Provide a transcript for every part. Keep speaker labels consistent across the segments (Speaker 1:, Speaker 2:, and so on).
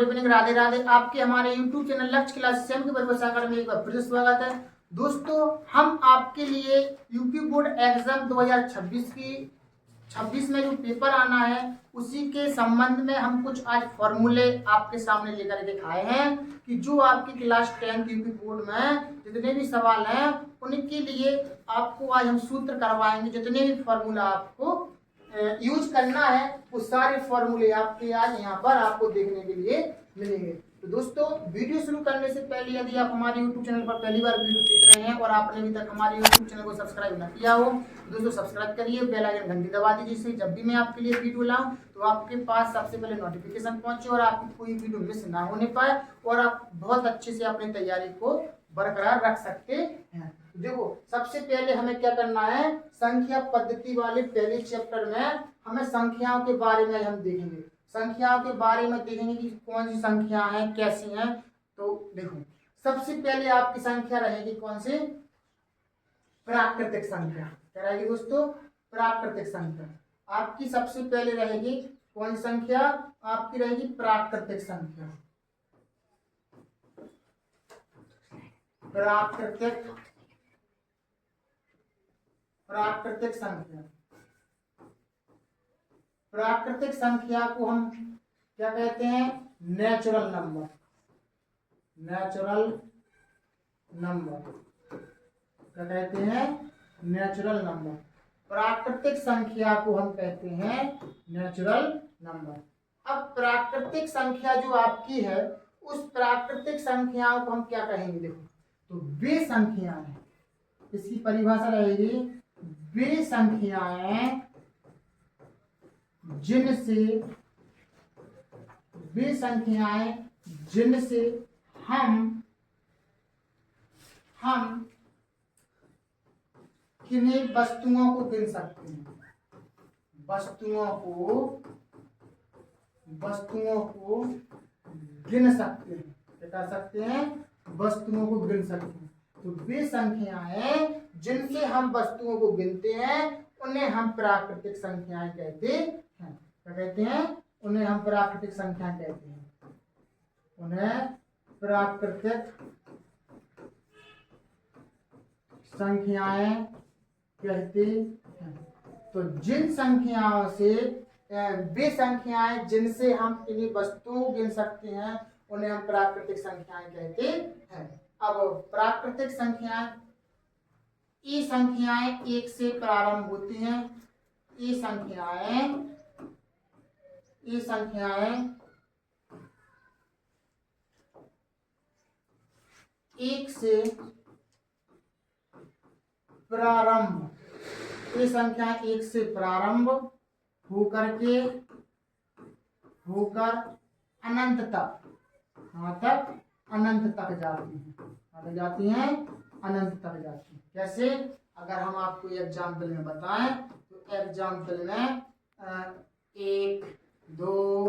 Speaker 1: Evening, Radhe Radhe. आपके हमारे YouTube channel लक्ष्य क्लास के परिभाषा में एक बार फिर से स्वागत है। दोस्तों, हम आपके लिए यूपी बोर्ड एग्जाम 2026 में जो पेपर आना है उसी के संबंध में हम कुछ आज फॉर्मूले आपके सामने लेकर के आए हैं कि जो आपकी क्लास 10 यूपी बोर्ड में जितने भी सवाल हैं उनके लिए आपको आज हम सूत्र करवाएंगे। जितने भी फॉर्मूला आपको यूज करना है वो सारे फॉर्मूले आपके आज यहाँ पर आपको देखने के लिए मिलेंगे। तो दोस्तों, वीडियो शुरू करने से पहले यदि आप हमारे YouTube चैनल पर पहली बार वीडियो देख रहे हैं और आपने अभी तक हमारे YouTube चैनल को सब्सक्राइब न किया हो तो दोस्तों सब्सक्राइब करिए, बेल आइकन घंटी दबा दीजिए, जिससे जब भी मैं आपके लिए वीडियो लाऊं तो आपके पास सबसे पहले नोटिफिकेशन पहुंचे और आपकी कोई वीडियो मिस ना होने पाए और आप बहुत अच्छे से अपनी तैयारी को बरकरार रख सकते हैं। देखो, सबसे पहले हमें क्या करना है, संख्या पद्धति वाले पहले चैप्टर में हमें संख्याओं के बारे में हम देखेंगे। संख्याओं के बारे में देखेंगे कि कौन सी संख्या है, कैसी हैं। तो देखो, सबसे पहले आपकी संख्या रहेगी कौन सी, प्राकृतिक संख्या। क्या रहेगी दोस्तों, प्राकृतिक संख्या। आपकी सबसे पहले रहेगी कौन सी संख्या, आपकी रहेगी प्राकृतिक संख्या। प्राकृतिक संख्या। प्राकृतिक संख्या को हम क्या कहते हैं, नेचुरल नंबर। नेचुरल नंबर क्या कहते हैं, नेचुरल नंबर। प्राकृतिक संख्या को हम कहते हैं नेचुरल नंबर। अब प्राकृतिक संख्या जो आपकी है उस प्राकृतिक संख्याओं को हम क्या कहेंगे, देखो, तो वे संख्याएं, इसकी परिभाषा रहेगी वे संख्याएं जिनसे हम किन्हीं वस्तुओं को गिन सकते हैं। वस्तुओं को गिन सकते हैं। क्या कर सकते हैं, वस्तुओं को गिन सकते हैं। तो वे संख्याएं जिनसे हम वस्तुओं को गिनते हैं उन्हें हम प्राकृतिक संख्याएं कहते हैं। क्या कहते हैं, उन्हें हम प्राकृतिक संख्याएं कहते हैं। उन्हें प्राकृतिक संख्याएं कहते हैं। तो जिन संख्याओं से वे संख्याएं जिनसे हम किन्हीं वस्तुओं को गिन सकते हैं उन्हें हम प्राकृतिक संख्याएं कहते हैं। अब प्राकृतिक संख्याएं, ये संख्याएं एक से प्रारंभ होती हैं। ये संख्याएं एक से प्रारंभ, ये संख्या एक से प्रारंभ होकर अनंत तक, अनंत तक जाती हैं। अनंत तक जाती हैं। कैसे, अगर हम आपको एग्जाम्पल में बताएं तो एग्जाम्पल में 1 2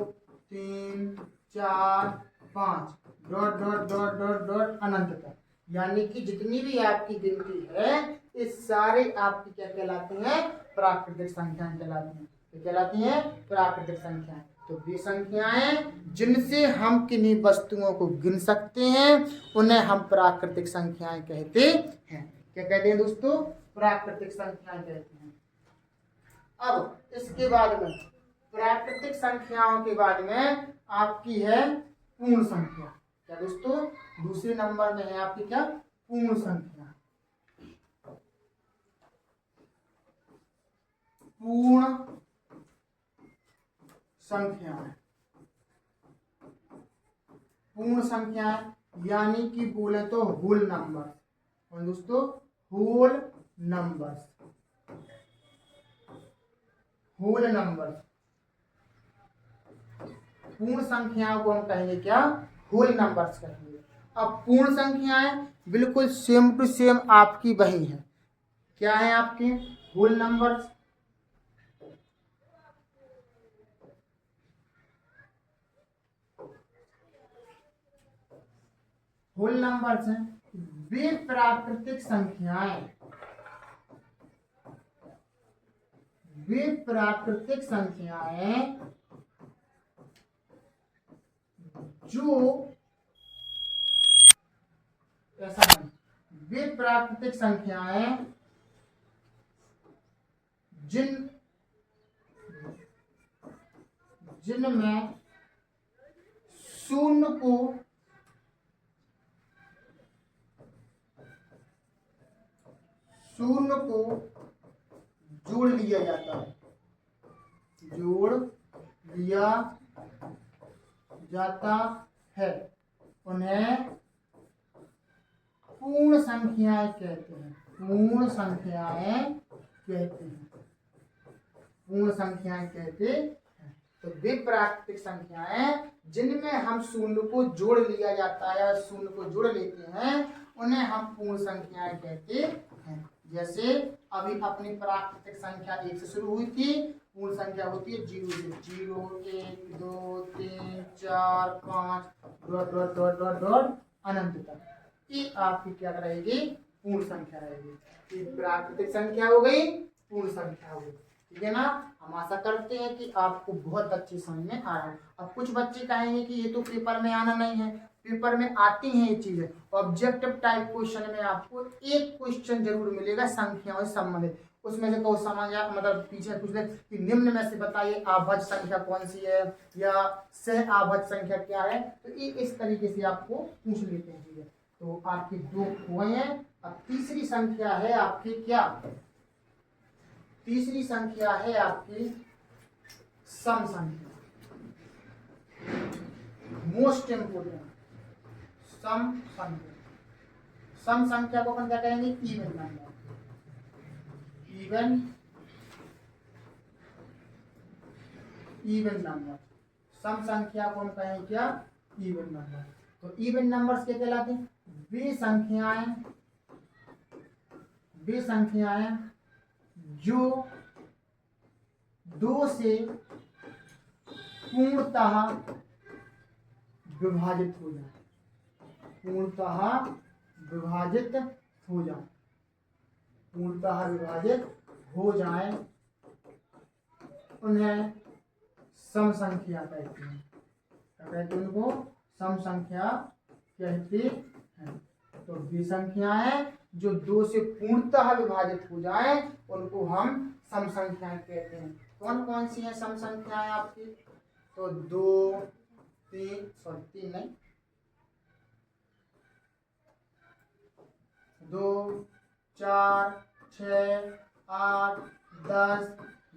Speaker 1: 3 4 5 dot dot dot dot dot अनंत तक, यानी कि जितनी भी आपकी गिनती है इस सारे आपकी क्या कहलाती हैं, प्राकृतिक संख्याएं कहलाती हैं। क्या कहलाती हैं, प्राकृतिक संख्याएं। तो वे संख्याएं जिनसे हम किन्हीं वस्तुओं को गिन सकते हैं उन्हें हम प्राकृतिक संख्याएं कहते हैं। क्या कहते हैं दोस्तों, प्राकृतिक संख्याएं कहते हैं। अब इसके बाद में प्राकृतिक संख्याओं के बाद में आपकी है पूर्ण संख्या। क्या दोस्तों, दूसरे नंबर में है आपकी क्या, पूर्ण संख्या। पूर्ण संख्याएं, पूर्ण संख्याएं यानी कि बोले तो होल नंबर। और दोस्तों, होल नंबर, पूर्ण संख्याओं को हम कहेंगे क्या, होल नंबर्स कहेंगे। अब पूर्ण संख्याएं बिल्कुल सेम टू सेम आपकी वही है। क्या है आपके, होल नंबर्स। होल नंबर्स हैं वे प्राकृतिक संख्याएं, जो ऐसा है, वे प्राकृतिक संख्याएं जिनमें शून्य को जोड़ लिया जाता है, उन्हें पूर्ण संख्याएं कहते हैं। पूर्ण संख्याएं कहते हैं। तो वे प्राकृतिक संख्याएं जिनमें हम शून्य को जोड़ लिया जाता है और शून्य को जोड़ लेते हैं, उन्हें हम पूर्ण संख्याएं कहते हैं। जैसे अभी अपनी प्राकृतिक संख्या 1 से शुरू हुई थी, पूर्ण संख्या होती है 0 से 0, 1, 2, 3, 4, 5 डॉट अनंत तक। ये आपकी क्या रहेगी? पूर्ण संख्या रहेगी। ये प्राकृतिक संख्या हो गई, पूर्ण संख्या हो गई। ठीक है ना। हम आशा करते हैं कि आपको बहुत अच्छी समझ में आ रहा है। अब कुछ बच्चे कहेंगे कि ये तो पेपर में आना नहीं है। पेपर में आती हैं ये चीजें। ऑब्जेक्टिव टाइप क्वेश्चन में आपको एक क्वेश्चन जरूर मिलेगा संख्याओं से संबंधित। उसमें से कोई समझ मतलब पीछे पूछ ले कि निम्न में से बताइए आभाज्य संख्या कौन सी है या सह आभाज्य संख्या क्या है, तो ये इस तरीके से आपको पूछ लेते हैं चीजें। तो आपकी 2 हुए हैं। अब तीसरी संख्या है आपकी क्या? तीसरी संख्या है आपकी सम संख्या। मोस्ट इंपोर्टेंट सम संख्या। सम संख्या को अपन क्या कहेंगे? Even number. Even number. सम संख्या को हम कहेंगे क्या? Even number. तो इवन नंबर्स क्या कहलाते हैं? वे संख्याएं जो 2 से पूर्णतः विभाजित हो जाए। उन्हें सम संख्या कहते हैं। क्या कहते हैं उनको? सम संख्या कहते हैं। तो वे संख्याएं जो 2 से पूर्णतः विभाजित हो जाए उनको हम सम संख्याएं कहते हैं। कौन कौन सी हैं सम संख्याएं आपकी? तो 2, 4, 6, 8, 10,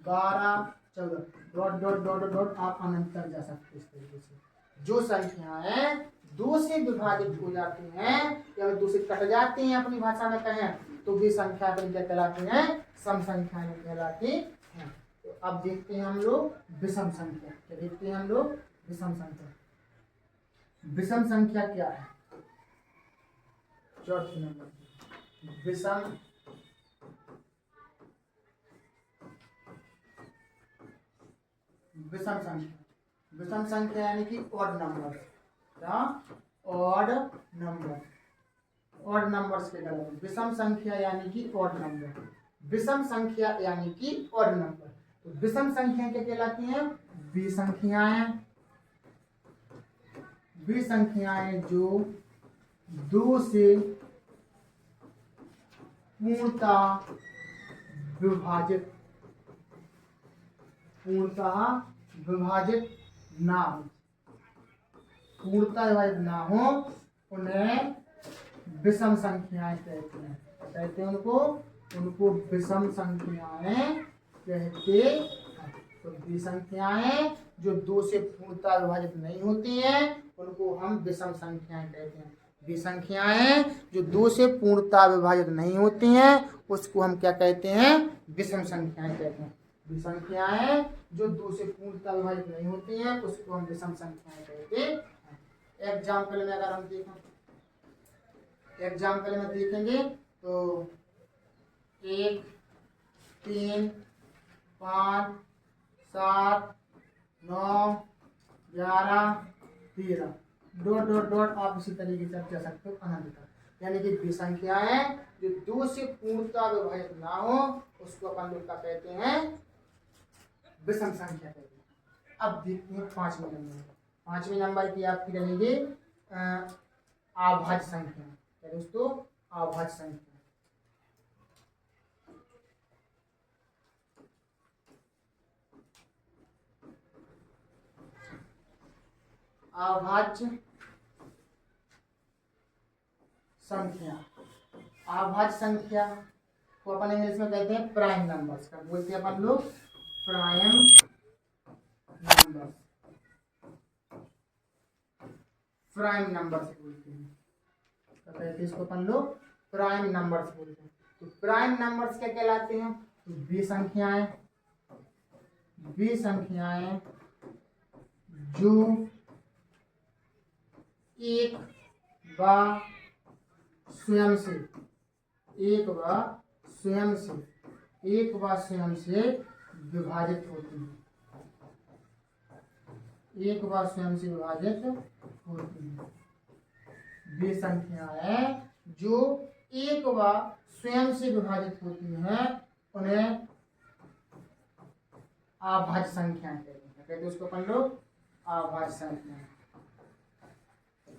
Speaker 1: 12, 14 डॉट आप अनंत तक जा सकते हैं। इस तरीके से जो संख्याएं 2 से विभाजित हो जाती हैं या 2 से कट जाती हैं, अपनी भाषा में कहें तो वे संख्या क्या कहलाती हैं? सम संख्याएं कहलाती हैं। तो अब देखते हैं हम लोग विषम संख्या। क्या देखते हैं हम लोग? विषम संख्या। विषम संख्या क्या है? चौथे नंबर विषम संख्या। विषम संख्या यानी कि ऑड नंबर। क्या? Odd number. ऑड नंबर्स के गलत। विषम संख्या यानी कि ऑड नंबर। विषम संख्या यानी कि ऑड नंबर। तो विषम संख्या क्या कहलाती हैं? वे संख्याएं जो 2 से पूर्णतः विभाजित ना हो, उन्हें विषम संख्याएं कहते हैं। कहते हैं उनको विषम संख्याएं कहते हैं। तो वे संख्याएं जो 2 से पूर्णतः विभाजित नहीं होती हैं उनको हम विषम संख्याएं कहते हैं। वे संख्याएं जो 2 से पूर्णतः विभाजित नहीं होती हैं उसको हम क्या कहते हैं? विषम संख्याएं कहते हैं। वे संख्याएं जो 2 से पूर्णतः विभाजित नहीं होती हैं उसको हम विषम संख्याएं कहते हैं। एग्जाम्पल में अगर हम देखेंगे तो 1, 3, 5, 7, 9, 11, 13 डॉट आप इसी तरीके से जा सकते हो अनंत तक। यानी कि वे संख्याएं जो 2 से पूर्णतः विभाजित ना हो उसको अपन लोग क्या कहते हैं? विषम संख्या कहते हैं। अब देखते हैं 5वें नंबर। 5वें नंबर की आपकी रहेगी अभाज्य संख्या। क्या दोस्तों? अभाज्य संख्या। अभाज्य संख्या, अभाज्य संख्या को अपन इंग्लिश में कहते हैं प्राइम नंबर्स। का बोलते हैं अपन लोग प्राइम नंबर्स, प्राइम नंबर्स बोलते हैं। तो कहते हैं इसको अपन लोग प्राइम नंबर्स बोलते हैं। तो प्राइम नंबर्स क्या कहलाते हैं? तो वे संख्याएं जो एक व स्वयं से विभाजित होती है। वे संख्याएं जो एक व स्वयं से विभाजित होती हैं उन्हें अभाज्य संख्या कहते हैं। उसको अपन लोग अभाज्य संख्या,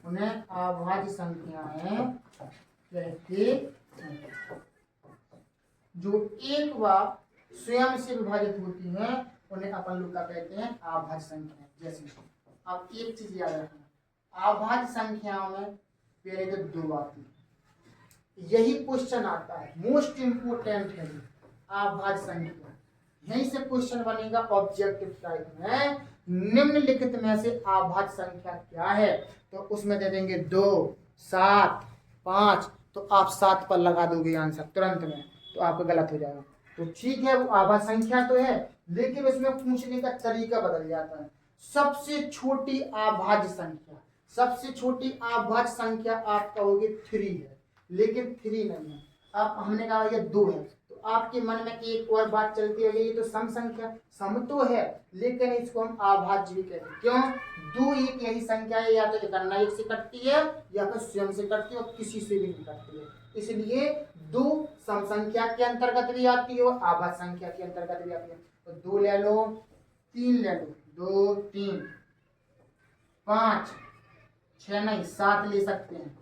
Speaker 1: उन्हें अभाज्य संख्याएं कहते हैं। जो एक व स्वयं से विभाजित होती हैं उन्हें अपन लोग क्या कहते हैं? अभाज्य संख्या। जैसे अब एक चीज याद रखना, अभाज्य संख्याओं में पहले तो 2 आती है। यही क्वेश्चन आता है, मोस्ट इंपोर्टेंट है अभाज्य संख्या। यहीं से क्वेश्चन बनेगा ऑब्जेक्टिव टाइप में, निम्नलिखित में से अभाज्य संख्या क्या है? तो उसमें दे देंगे 2, 7, 5, तो आप 7 पर लगा दोगे आंसर तुरंत में, तो आपका गलत हो जाएगा। तो ठीक है, वो अभाज्य संख्या तो है, लेकिन उसमें पूछने का तरीका बदल जाता है। सबसे छोटी अभाज्य संख्या आप कहोगे 3 है, लेकिन 3 नहीं है। अब हमने कहा ये 2 है, तो आपके मन में एक और बात चलती है, ये तो सम संख्या, सम तो है, लेकिन इसको हम अभाज्य भी कहते हैं। क्यों? 2 एक यही संख्या है, या तो गणना 1 से कटती है या फिर स्वयं से कटती है और किसी से भी नहीं कटती है। इसलिए 2 सम संख्या के अंतर्गत भी आती है और अभाज्य संख्या के अंतर्गत भी आती है। तो 2 ले लो, 3 ले लो, 2, 3, 5, 6 नहीं 7 ले सकते हैं,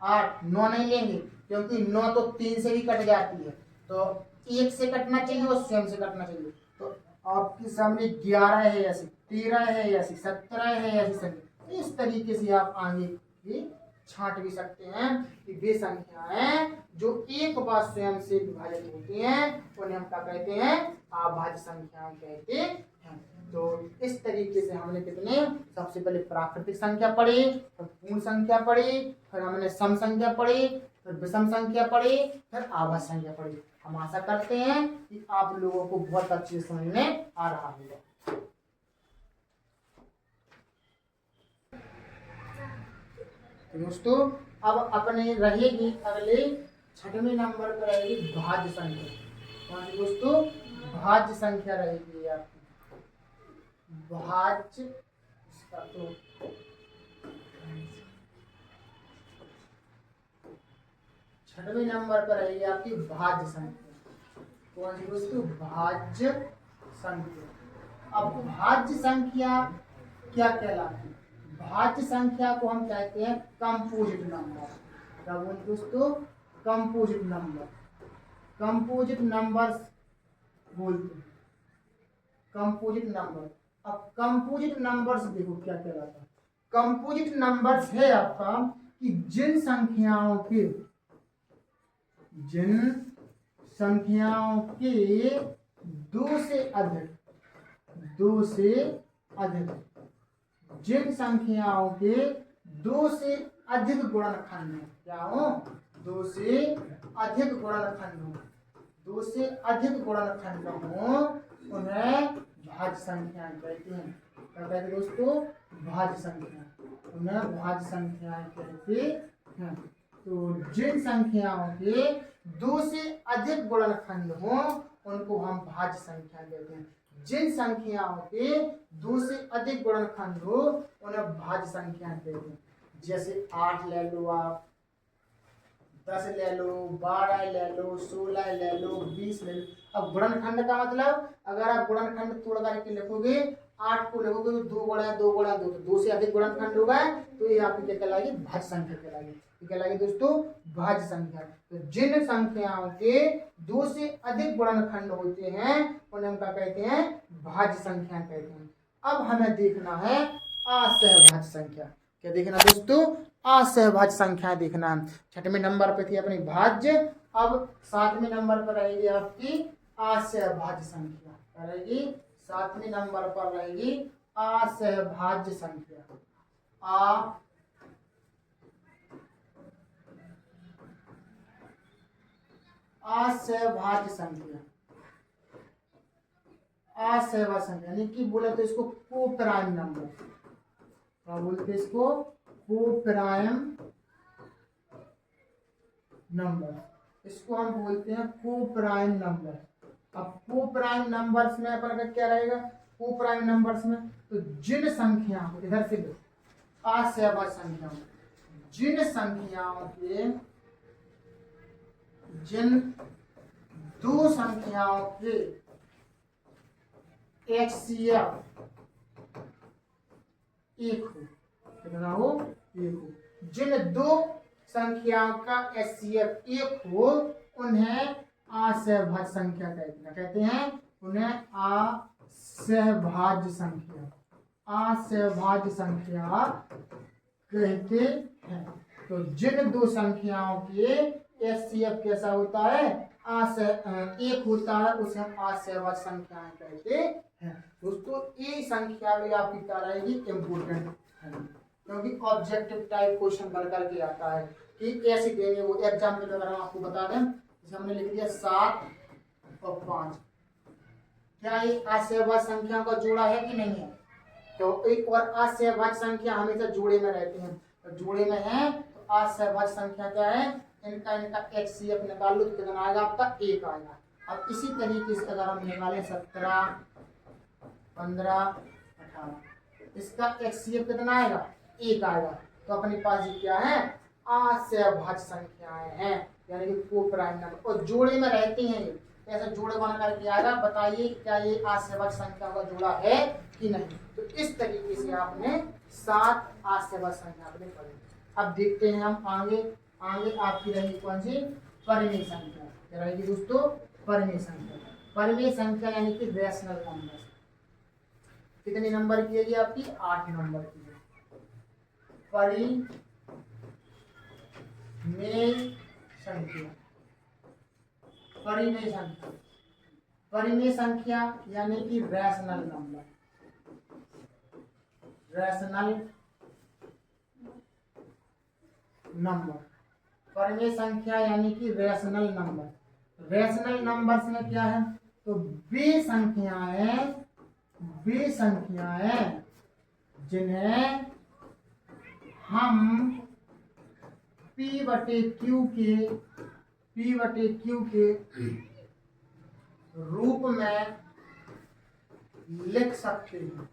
Speaker 1: 8, 9 नहीं लेंगे क्योंकि 9 तो 3 से भी कट जाती है, तो 1 से कटना चाहिए और स्वयं से कटना चाहिए। तो आपके सामने 11 है ऐसी, 13 है ऐसी, 17 है ऐसी संख्या। इस तरीके से आप आगे भी छांट भी सकते हैं कि वे संख्याएं जो एक बार स्वयं से विभाजित होती हैं उन्हें हम क्या कहते हैं? अभाज्य संख्याएं कहते हैं। तो इस तरीके से हमने कितने, सबसे पहले प्राकृतिक संख्या पढ़ी, फिर पूर्ण संख्या पढ़ी, फिर हमने सम संख्या पढ़ी, फिर विषम संख्या पढ़ी, फिर अभाज्य संख्या पढ़ी। हम आशा करते हैं कि आप लोगों को बहुत अच्छे से समझ में आ रहा होगा। दोस्तों अब अपने रहेगी अगले 6वें नंबर पर रहेगी भाज्य संख्या। कौन सी दोस्तों? भाज्य संख्या रहेगी आपकी भाज्य। इसका तो 6वें नंबर पर रहेगी आपकी भाज्य संख्या। कौन सी दोस्तों? भाज्य संख्या। अब भाज्य संख्या क्या कहलाती है? भाज्य संख्या को हम कहते हैं कंपोजिट नंबर। क्या बोलते दोस्तों? कंपोजिट नंबर, कंपोजिट नंबर्स बोलते हैं, कंपोजिट नंबर। अब कंपोजिट नंबर्स देखो क्या कहलाता है। कंपोजिट नंबर्स है आपका कि जिन संख्याओं के 2 से अधिक जिन संख्याओं के 2 से अधिक गुणनखंड हो, क्या हो? 2 से अधिक गुणनखंड हो उन्हें भाज्य संख्या कहते हैं। क्या कहते हैं दोस्तों? भाज्य संख्या, उन्हें भाज्य संख्याएं कहते हैं। तो जिन संख्याओं के 2 से अधिक गुणनखंड हो उनको हम भाज्य संख्या कहते हैं। जिन संख्याओं के 2 से अधिक गुणनखंड हो उन्हें भाज्य संख्या कहते हैं। जैसे 8 ले लो, आप 10 ले लो, 12 ले लो, 16 ले लो, 20 ले लो। अब गुणनखंड का मतलब, अगर आप गुणनखंड तोड़ करके लिखोगे 8 को लगोगे तो 2 गुणा 2 गुणा 2, तो 2 से अधिक गुणनखंड होगा तो ये आपकी क्या कहलाएगी, भाज्य संख्या कहलाएगी। ये कहलाएगी दोस्तों भाज्य संख्या। तो जिन संख्याओं के 2 से अधिक गुणनखंड होते हैं उन्हें हम क्या कहते हैं, भाज्य संख्या कहते हैं। अब हमें देखना है असहभाज्य संख्या। क्या देखना दोस्तों, असहभाज्य संख्या देखना है। 6वें नंबर पे थी अपनी भाज्य, अब 7वें नंबर पर रहेगी आपकी असहभाज्य संख्या। क्या रहेगी, 7वें नंबर पर रहेगी असहभाज्य संख्या। असहभाज्य संख्या, असहभाज्य संख्या यानी कि बोले तो इसको कोप्राइम नंबर, क्या बोलते हैं इसको, कोप्राइम नंबर, इसको हम बोलते हैं कोप्राइम नंबर। अब कोप्राइम नंबर्स में अपन का क्या रहेगा, कोप्राइम नंबर्स में तो जिन संख्याओं, इधर से असहभाज्य संख्याओं, जिन संख्याओं के, जिन 2 संख्याओं के HCF 1 हो, कितना हो, 1 हो, जिन 2 संख्याओं का HCF 1 हो उन्हें असहभाज्य संख्या कहते हैं। कहते हैं उन्हें असहभाज्य संख्या, असहभाज्य संख्या कहते हैं। तो जिन 2 संख्याओं के HCF कैसा होता है, 1 होता है, उसे हम असहभाज्य संख्याएं कहते हैं। दोस्तों ये संख्या भी आपकी क्या रहेगी, इम्पोर्टेंट है, क्योंकि ऑब्जेक्टिव टाइप क्वेश्चन बन करके आता है कि कैसे देंगे वो। एग्जाम्पल अगर हम आपको बता दें, जैसे हमने लिख दिया 7 और 5, क्या ये असहभाज्य संख्या का जोड़ा है कि नहीं है, तो एक और असहभाज्य संख्या हमेशा जोड़े में रहती है, तो जोड़े में है तो असहभाज्य संख्या क्या है, इनका HCF निकाल लो तो कितना आएगा आपका, 1 आएगा। अब इसी तरीके से अगर हम निकालें 17, 15, 18, इसका HCF कितना आएगा, 1 आएगा। तो अपने पास ये क्या है, असहभाज्य संख्याएं हैं, यानी कि कोप्राइम नंबर, और जोड़े में रहती हैं। ये ऐसा जोड़े बना करके आएगा, बताइए क्या ये असहभाज्य संख्या का जोड़ा है कि नहीं। तो इस तरीके से आपने 7 असहभाज्य संख्या आपने पढ़ी। अब देखते हैं हम आगे आपकी रहेगी कौन सी, परिमेय संख्या। क्या रहेगी दोस्तों, परिमेय संख्या। परिमेय संख्या यानी कि रैशनल नंबर। कितने नंबर की है आपकी, 8 नंबर की है। परिमेय संख्या, परिमेय संख्या, परिमेय संख्या यानी कि रैशनल नंबर, रैशनल नंबर, परिमेय संख्या यानी कि रैशनल नंबर। रैशनल नंबर्स में क्या है, तो वे संख्याएं जिन्हें हम P/Q के रूप में लिख सकते हैं,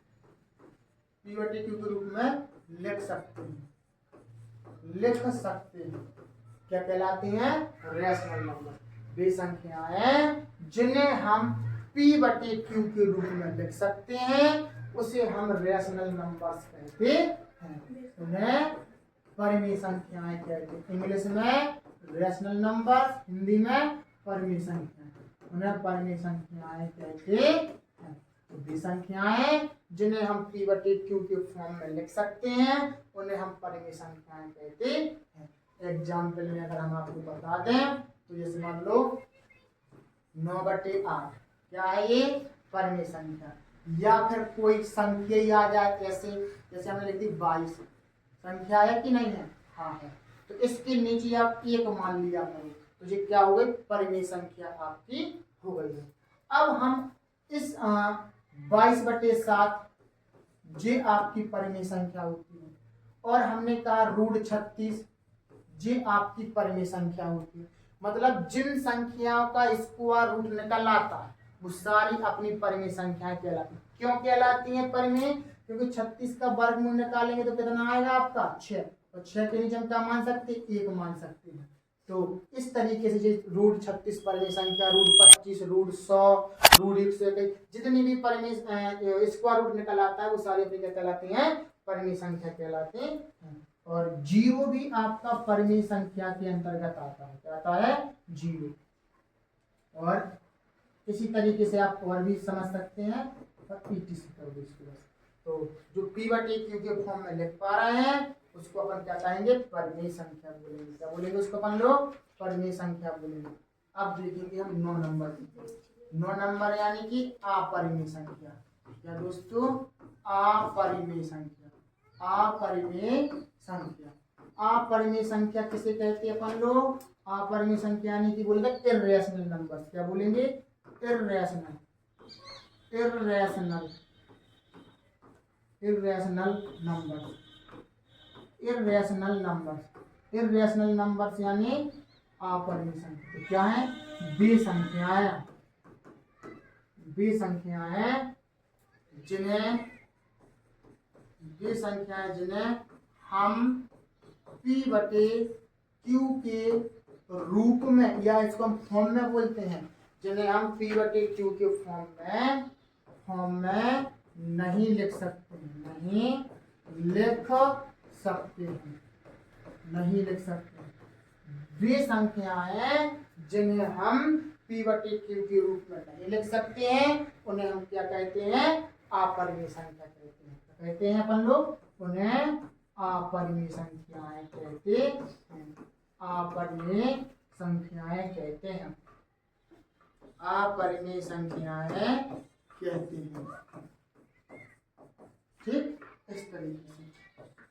Speaker 1: P/Q के रूप में लिख सकते हैं, क्या कहलाती हैं, रैशनल नंबर। वे संख्याएं जिन्हें हम P/Q के रूप में लिख सकते हैं उसे हम रैशनल नंबर्स कहते हैं, उन्हें परिमेय संख्याएं कहते हैं। इंग्लिश में रैशनल नंबर्स, हिंदी में परिमेय संख्याएं, उन्हें परिमेय संख्याएं कहते हैं। तो वे संख्याएं जिन्हें हम P/Q के फॉर्म में लिख सकते हैं उन्हें हम परिमेय संख्याएं कहते हैं। एग्जाम्पल में अगर हम आपको बता दें तो जैसे मान लो 9/8, क्या है ये, परिमेय संख्या। या फिर कोई संख्या ही आ जाए, जैसे हमने लिख दी 22, संख्या है कि नहीं है, हाँ है, तो इसके नीचे आप 1 मान लिया करो तो ये क्या हो गई, परिमेय संख्या आपकी हो गई है। अब हम इस 22/7 ये आपकी परिमेय संख्या होती है, और हमने कहा √36 ये आपकी परिमेय संख्या होती है। मतलब जिन संख्याओं का स्क्वायर रूट निकल आता है वो सारी अपनी परिमेय संख्याएं कहलाती हैं। क्यों कहलाती हैं परिमेय, क्योंकि 36 का वर्गमूल निकालेंगे तो कितना आएगा आपका, 6, और 6 के नीचे हम क्या मान सकते हैं, 1 मान सकते हैं। तो इस तरीके से रूट 36 परिमेय संख्या, रूट 25, रूट 100, रूट 121, जितनी भी परिमेय स्क्वायर रूट निकल आता है वो सारे अपने क्या कहलाते हैं, परिमेय संख्या कहलाते हैं। और जीरो भी आपका परिमेय संख्या के अंतर्गत आता है, क्या आता है, जीरो। और इसी तरीके से आप और भी समझ सकते हैं, कर दो इसको बस। तो जो p/q के फॉर्म में लिख पा रहे हैं उसको अपन क्या कहेंगे, परिमेय संख्या बोलेंगे। क्या बोलेंगे उसको अपन लोग, परिमेय संख्या बोलेंगे। अब देखेंगे हम 9 नंबर। 9 नंबर यानी कि अपरिमेय संख्या। क्या दोस्तों, अपरिमेय संख्या। अपरिमेय संख्या, अपरिमेय संख्या किसे कहते हैं अपन लोग, अपरिमेय संख्या यानी कि बोलेंगे इर्रेशनल नंबर्स। क्या बोलेंगे, irrational, irrational, irrational numbers, irrational numbers. Irrational numbers यानी अपरिमेय संख्या। तो क्या है, वे संख्याएं, वे संख्याएं जिन्हें, वे संख्याएं जिन्हें हम p/q के रूप में या इसको हम फॉर्म में बोलते हैं, जिन्हें हम p/q के फॉर्म में नहीं लिख सकते, नहीं लिख सकते हैं, नहीं लिख सकते। वे संख्याएं जिन्हें हम p/q के रूप में नहीं लिख सकते हैं उन्हें हम क्या कहते हैं, अपरिमेय संख्या कहते हैं। क्या कहते हैं अपन लोग, उन्हें अपरिमेय संख्याएं कहते हैं, अपरिमेय संख्याएं कहते हैं, अपरिमेय संख्याएं कहते हैं। ठीक, इस तरीके से।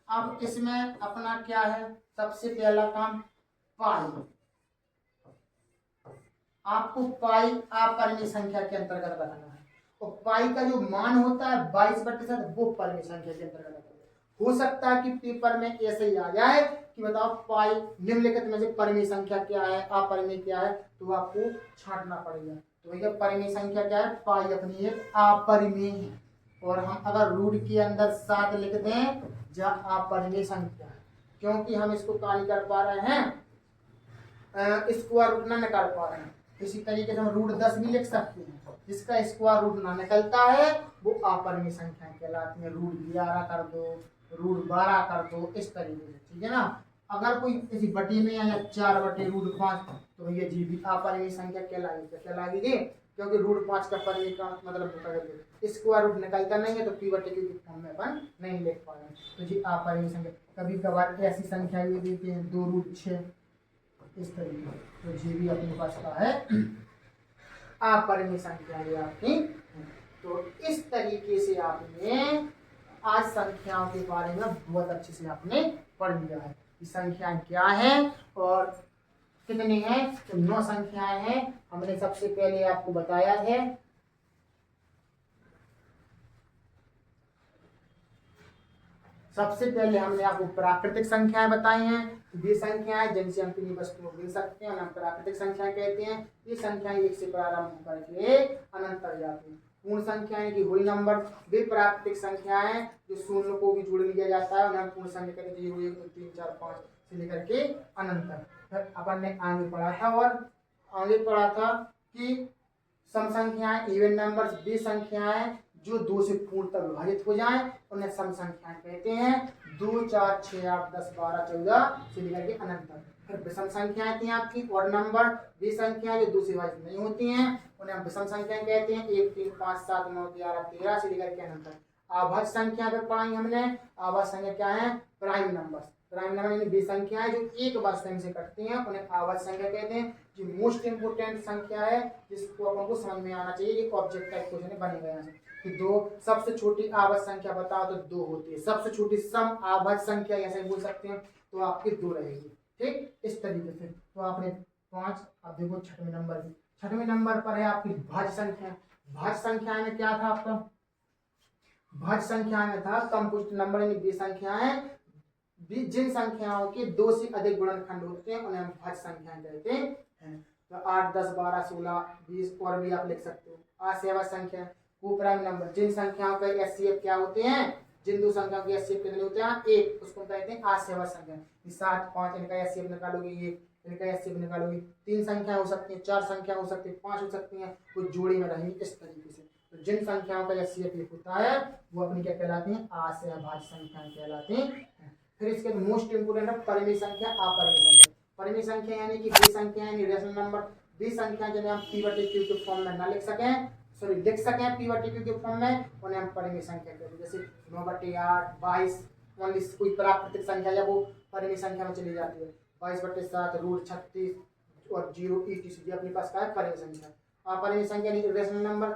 Speaker 1: अब इसमें अपना क्या है, सबसे पहला काम पाई। आपको पाई अपरिमेय संख्या के अंतर्गत रखना है, और पाई का जो मान होता है 22/7 वो परिमेय संख्या के अंतर्गत रखना है। हो सकता है कि पेपर में ऐसे ही आ जाए कि बताओ पाई निम्नलिखित में से परिमेय संख्या क्या है, अपरिमेय क्या है, तो आपको छांटना पड़ेगा। तो भैया परिमेय संख्या क्या है, पाई अपनी एक अपरिमेय है। और हम अगर रूट के अंदर 7 लिख दें जहाँ अपरिमेय संख्या है, क्योंकि हम इसको क्या नहीं कर पा रहे हैं, स्क्वायर रूट ना निकाल पा रहे हैं। इसी तरीके से हम रूट 10 भी लिख सकते हैं, जिसका स्क्वायर रूट ना निकलता है वो अपरिमेय संख्या कहलाती है। रूट 11 कर दो, रूट 12 कर दो, इस तरीके से, ठीक है ना। अगर कोई किसी बटी में या 4/√5 तो भैया जी भी अपरिमेय संख्या कहलाएगी, क्योंकि रूट 5 का परिमेय का मतलब होता है स्क्वायर रूट निकलता नहीं है, तो p/q के फॉर्म में अपन नहीं लिख पा रहे हैं। तो जी अपरिमेय संख्या। कभी कभार ऐसी संख्या भी देते हैं 2√6, इस तरीके से। तो जी भी अपने पास का है अपरिमेय संख्या ये आपकी। तो इस तरीके से आपने आज संख्याओं के बारे में बहुत अच्छे से आपने पढ़ लिया है कि संख्याएं क्या है और कितनी है। तो 9 संख्याएं हैं, हमने सबसे पहले आपको बताया है। सबसे पहले हमने आपको प्राकृतिक संख्याएं बताई हैं। वे संख्याएं जिनसे हम किन्हीं वस्तुओं को गिन सकते हैं, हम प्राकृतिक संख्याएं कहते हैं। ये संख्याएं 1 से प्रारंभ होकर के अनंत तक जाती हैं। पूर्ण संख्याएं की होल नंबर, वे प्राकृतिक संख्याएं जो शून्य को भी जोड़ लिया जाता है, उन्हें पूर्ण संख्या कहते हैं। 0, 1, 2, 3, 4, 5 से लेकर के अनंत तक। फिर अपन ने आगे पढ़ा था, और आगे पढ़ा था कि सम संख्याएं, इवन नंबर्स, वे संख्याएं जो 2 से पूर्ण तक विभाजित हो जाएं उन्हें सम संख्याएं कहते हैं। 2, 4, 6, 8, 10, 12, 14 से लेकर के अनंत तक। फिर विषम संख्याएं थी आपकी ऑड नंबर, वे संख्याएं जो 2 से विभाजित नहीं होती हैं उन्हें हम विषम संख्याएं कहते हैं। 1, 3, 5, 7, 9, 11, 13 से लेकर के अनंत तक। अभाज्य संख्या पे पढ़ाई हमने। अभाज्य संख्या क्या है, प्राइम नंबर। प्राइम नंबर यानी वे संख्याएं जो एक वास्तव से कटती हैं उन्हें अभाज्य संख्या कहते हैं। जो मोस्ट इंपोर्टेंट संख्या है जिसको अपन को समझ में आना चाहिए, एक ऑब्जेक्ट टाइप क्वेश्चन बनेगा यहाँ से कि 2 सबसे छोटी अभाज्य संख्या बताओ तो 2 होती है। सबसे छोटी सम अभाज्य संख्या ऐसे बोल सकते हैं, तो आपकी 2 रहेगी। ठीक, इस तरीके से। तो आपने 5। अब देखो 6वें नंबर की, 6वें नंबर पर है आपकी भाज्य संख्या। भाज्य संख्या में क्या था आपका, भाज्य संख्या में था कंपोजिट नंबर यानी वे संख्याएं जिन संख्याओं के 2 से अधिक गुणनखंड होते हैं उन्हें हम भाज्य संख्याएं कहते हैं। तो 8, 10, 12, 16, 20 और भी आप लिख सकते हो। आसेवा संख्या, को प्राइम नंबर, जिन संख्याओं का एचसीएफ क्या होते हैं, जिन 2 संख्याओं के एचसीएफ कितने होते हैं, 1, उसको कहते हैं आसेवा संख्या। 7, 5 इनका एचसीएफ निकालोगे 1, इनका एचसीएफ निकालोगे, 3 संख्याएं हो सकती हैं, 4 संख्याएं हो सकती हैं, 5 हो सकती हैं, कुछ जोड़ी में रहेंगी इस तरीके से। तो जिन संख्याओं का एचसीएफ होता है वो अपनी क्या कहलाती हैं, असहभाज्य संख्याएं कहलाती हैं। फिर इसके मोस्ट इंपोर्टेंट है परिमेय संख्या, अपरिमेय संख्या। परिमेय संख्या यानी कि वे संख्या यानी रेशनल नंबर, वे संख्या जिन्हें हम p/q के फॉर्म में ना लिख सकें, सॉरी लिख सकें p/q के फॉर्म में, उन्हें हम परिमेय संख्या कहते हैं। जैसे 9/8, 22, ओनली कोई प्राकृतिक संख्या या वो परिमेय संख्या में चली जाती है। 22/7, √36 और 0 etc अपने पास का है परिमेय संख्या। अपरिमेय संख्या यानी रेशनल नंबर,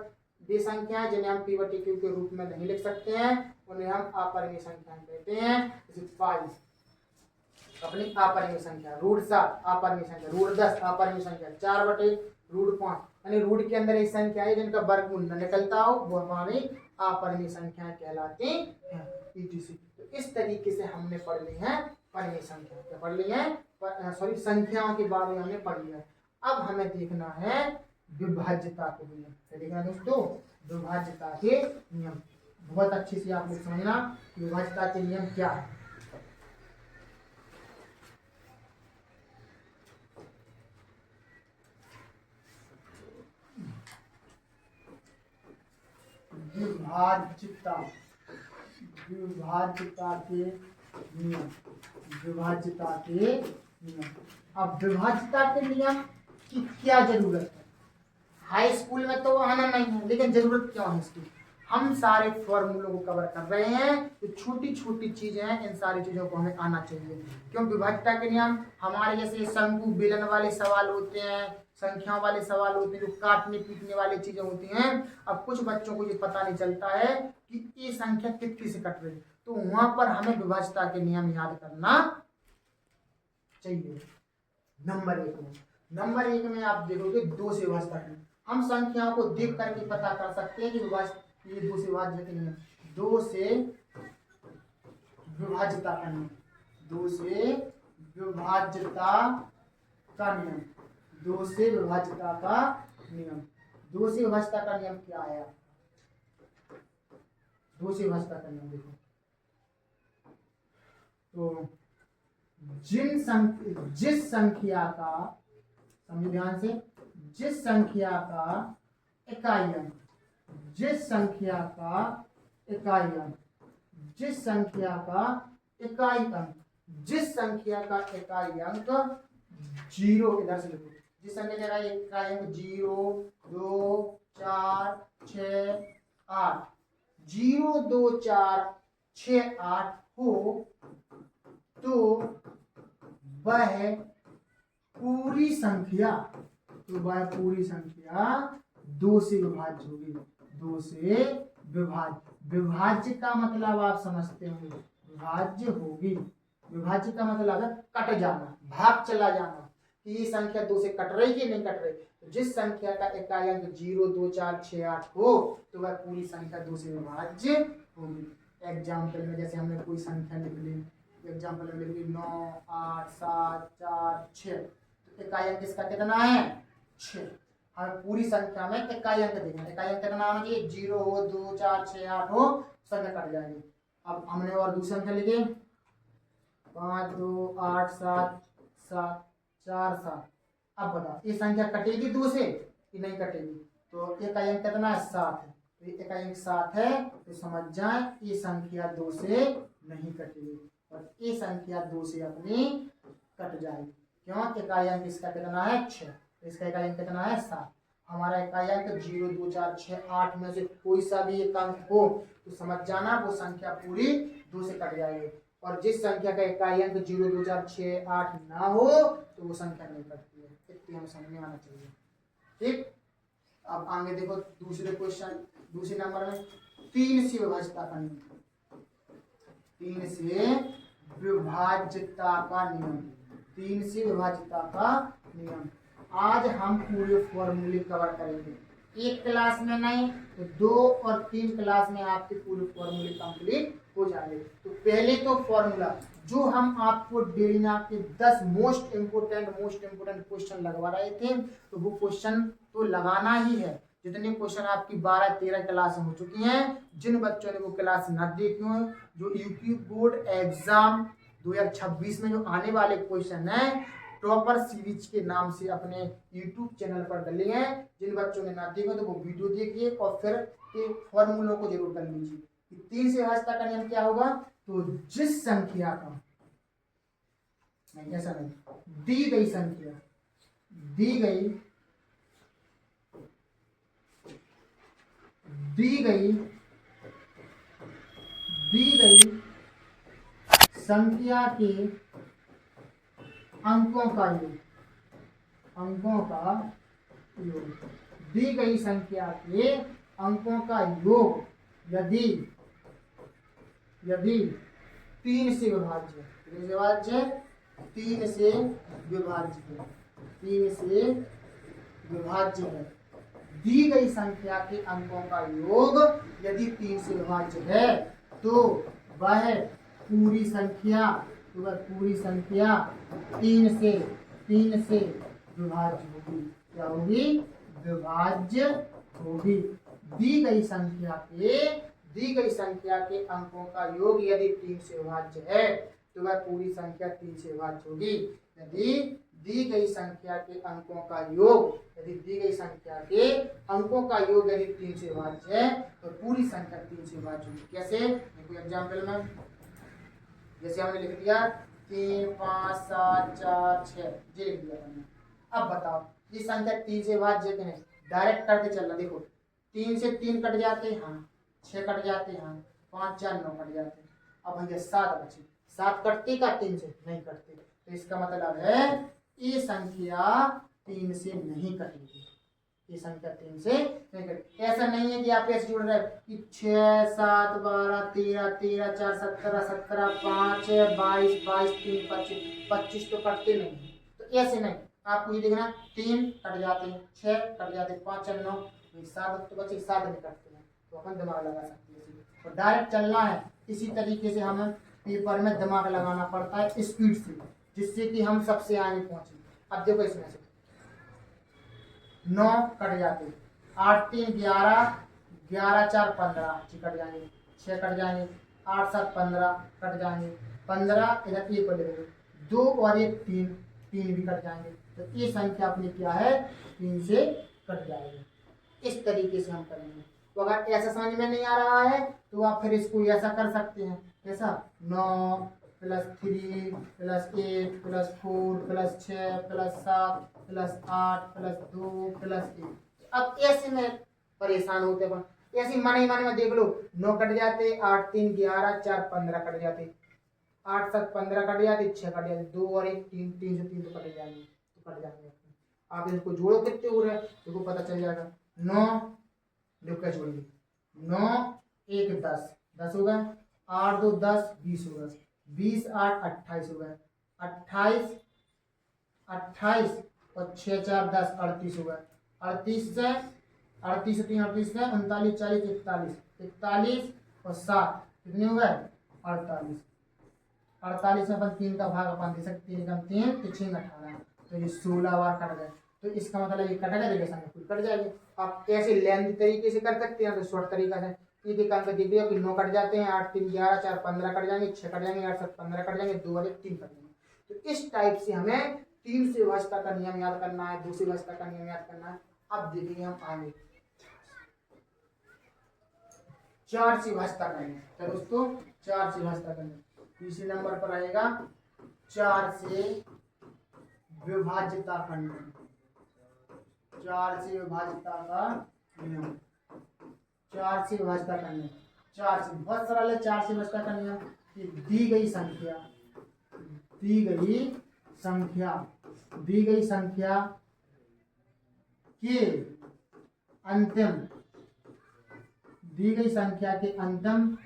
Speaker 1: वे संख्याएं जिन्हें हम p/q के रूप में नहीं लिख सकते हैं उन्हें हम अपरिमेय संख्याएं कहते हैं। जैसे 5 अपनी अपरिमेय संख्या, √7 अपरिमेय संख्या, √10 अपरिमेय संख्या, 4/√5 यानी रूट के अंदर एक संख्या है जिनका वर्गमूल न निकलता हो वो हमारी अपरिमेय संख्याएं कहलाती हैं etc। तो इस तरीके से हमने पढ़ ली है परिमेय संख्या, क्या पढ़ ली है, सॉरी संख्याओं के बारे में हमने पढ़ लिया। अब हमें देखना है विभाज्यता के नियम। क्या देखना है दोस्तों, विभाज्यता के नियम। बहुत अच्छे से आप लोग समझना विभाज्यता के नियम क्या है। विभाज्यता, विभाज्यता के नियम, विभाज्यता के नियम। अब विभाज्यता के नियम की क्या जरूरत है, हाई स्कूल में तो आना नहीं है, लेकिन जरूरत क्यों है इसकी, हम सारे फॉर्मूलों को कवर कर रहे हैं, तो छोटी छोटी चीजें हैं, इन सारी चीजों को हमें आना चाहिए। क्यों विभाज्यता के नियम हमारे जैसे शंकु बेलन वाले सवाल होते हैं, संख्याओं वाले सवाल होते हैं, जो काटने पीटने वाली चीजें होती हैं। अब कुछ बच्चों को ये पता नहीं चलता है कि ये संख्या कितनी से कट रही है, तो वहां पर हमें विभाज्यता के नियम याद करना चाहिए। नंबर एक में आप देखोगे 2 से विभाज्यता के, हम संख्याओं को देख करके पता कर सकते हैं कि ये 2 से विभाज्य के नियम, 2 से विभाज्यता का नियम, 2 से विभाज्यता का नियम, 2 से विभाज्यता का नियम। 2 से विभाज्यता का नियम क्या है, 2 से विभाज्यता का नियम देखो, तो जिस संख्या का, समझो ध्यान से, जिस संख्या का इकाई अंक, जिस संख्या का इकाई अंक, जिस संख्या का इकाई अंक, जिस संख्या का इकाई अंक 0, इधर से लिखो, जिस संख्या का इकाई अंक 0, 2, 4, 6, 8, 0, 2, 4, 6, 8 हो तो वह पूरी संख्या, तो वह पूरी संख्या 2 से विभाज्य होगी, 2 से विभाज्य। विभाज्य का मतलब आप समझते होंगे, विभाज्य होगी, विभाज्य का मतलब है कट जाना, भाग चला जाना, कि ये संख्या 2 से कट रही कि नहीं कट रही। तो जिस संख्या का इकाई अंक 0, 2, 4, 6, 8 हो तो वह पूरी संख्या 2 से विभाज्य होगी। एग्जाम्पल में जैसे हमने कोई संख्या लिख ली, एग्जाम्पल में लिख ली 9, 8, 7, 4, 6, तो इकाई अंक इसका कितना है 6। हमें पूरी संख्या में इकाई अंक देखना, इकाई अंक कितना होना चाहिए, 0 हो, 2, 4, 6, 8 हो, संख्या कट जाएगी। अब हमने और दूसरी संख्या लिखी 5, 2, 8, 7, 7, 4, 7। अब बता ये संख्या कटेगी 2 से कि नहीं कटेगी, तो इकाई अंक कितना है 7 है, तो ये इकाई अंक 7 है, तो समझ जाए ये संख्या 2 से नहीं कटेगी और ये संख्या 2 से अपनी कट जाएगी। क्यों, इकाई अंक इसका कितना है 6, तो इसका इकाई अंक कितना है 7। हमारा इकाई अंक 0, 2, 4, 6, 8 में से कोई सा भी एक अंक हो तो समझ जाना वो संख्या पूरी 2 से कट जाएगी। और जिस संख्या का इकाई अंक 0, 2, 4, 6, 8 ना हो तो वो संख्या नहीं कटती है। इतनी हमें समझ में आना चाहिए। ठीक, अब आगे देखो दूसरे क्वेश्चन, दूसरे नंबर में 3 से विभाज्यता का नियम, 3 से विभाज्यता का नियम, 3 से विभाज्यता का नियम। आज हम पूरे फॉर्मूले कवर करेंगे, एक क्लास में नहीं तो 2 और 3 क्लास में आपके पूरे फॉर्मूले कंप्लीट हो जाएंगे। तो पहले तो फॉर्मूला जो हम आपको डेलिना के 10 मोस्ट इम्पोर्टेंट क्वेश्चन लगवा रहे थे, तो वो क्वेश्चन तो लगाना ही है। जितने क्वेश्चन आपकी 12-13 क्लास हो चुकी हैं, जिन बच्चों ने वो क्लास न देखी हो, जो यूपी बोर्ड एग्जाम 2026 में जो आने वाले क्वेश्चन हैं टॉपर सीरीज के नाम से अपने YouTube चैनल पर डले हैं। जिन बच्चों ने ना देखा तो वो वीडियो देखिए और फिर ये फॉर्मूलों को जरूर कर लीजिए। 3 से विभाज्यता का नियम क्या होगा, तो जिस संख्या का नहीं, ऐसा नहीं, दी गई संख्या, दी गई संख्या के अंकों का योग, दी गई संख्या के अंकों का योग यदि 3 से विभाज्य, 3 से विभाज्य है, दी गई संख्या के अंकों का योग यदि 3 से विभाज्य है तो वह पूरी संख्या 3 से विभाज्य होगी। क्या होगी, विभाज्य होगी। दी गई संख्या के अंकों का योग यदि 3 से विभाज्य है तो वह पूरी संख्या 3 से विभाज्य होगी। यदि दी गई संख्या के अंकों का योग यदि 3 से विभाज्य है तो पूरी संख्या 3 से विभाज्य होगी। कैसे, देखो एग्जाम्पल में जैसे हमने लिख दिया 3, 5, 7, 4, 6 ये लिख दिया हमने। अब बताओ ये संख्या 3 से विभाज्य है, डायरेक्ट करके चलना। देखो 3 से 3 कट जाते हैं, हाँ, 6 कट जाते हैं, 5, 4, 9 कट जाते हैं। अब भैया 7 बचे, 7 कटते का 3 से नहीं कटते, तो इसका मतलब है ये संख्या 3 से नहीं कटेगी। ये संख्या 3 से नहीं कटेगी। ऐसा नहीं है कि आप ऐसे जुड़ रहे कि 6, 7, 12, 13, 13, 4, 17, 17, 5, 22, 22, 3, 25, 25 तो कटते नहीं। तो ऐसे नहीं, आपको ये देखना 3 कट जाते हैं, 6 कट जाते हैं, 5, 9, 7 तो बच्चे 7 नहीं कटते हैं। तो अपन दिमाग लगा सकते हैं और डायरेक्ट चलना है। इसी तरीके से हमें पेपर में दिमाग लगाना पड़ता है स्पीड से, जिससे कि हम सबसे आगे पहुंचे। अब देखो इसमें से 9 कट जाते, 8, 3, 11, 11, 4, 15 कट जाएंगे, 6 कट जाएंगे, 8, 7, 15 कट जाएंगे, 15 इधर 1 बचेगा, 2 और 1 3 भी कट जाएंगे। तो ये संख्या अपनी क्या है, 3 से कट जाएगी। इस तरीके से हम करेंगे। तो अगर ऐसा समझ में नहीं आ रहा है तो आप फिर इसको ऐसा कर सकते हैं, ऐसा 9 + 3 + 1 + 4 + 6 + 7 + 8 + 2 + 1। अब ऐसे में परेशान होते हैं, ऐसे मन में देख लो 9 कट जाते, 8, 3, 11, 4, 15 कट जाते, 8, 7, 15 कट जाते, 6 कट जाते, 2 और 1 3, 3 से 3 तो कट जाएंगे। आप इसको जोड़ो कितने हो रहे हैं देखो पता चल जाएगा। 9 देखो क्या जोड़ेंगे, 9 1 10 10 हो गए, 8 2 10 20 हो गए, 20 8 28 हो गए, 28 और 6 4 10 38 हो गए, 38 से 38 से 3 38 से 39 40 41 और 7 कितने हो गए 48। 48 में अपन 3 का भाग अपन दे सकते हैं, 3 तो 6 18, तो ये 16 बार कट गए। तो इसका मतलब ये कटेगा, देखिए संख्या कट जाएगी। आप कैसे लेंथ तरीके से कर सकते हैं, तो शॉर्ट तरीका से ये देखा देख लिया कि 9 कट जाते हैं, 8 3 11 4 15 कट जाएंगे, 6 कट जाएंगे, 8 7 15 कट जाएंगे, 2 और 1 3 कट जाएंगे। तो इस टाइप से हमें 3 से विभाज्यता का नियम याद करना है, 2 से विभाज्यता का नियम याद करना है। अब देखेंगे हम आगे 4 से विभाज्यता का नियम। तो दोस्तों 4 से विभाज्यता का नियम तीसरे नंबर पर आएगा, 4 से विभाज्यता का नियम। 4 से विभाज्यता का नियम, 4 से विभाज्यता का नियम, 4 से बहुत सरल है। 4 से विभाज्यता का नियम कि दी गई संख्या के अंतिम, दी गई संख्या के अंतिम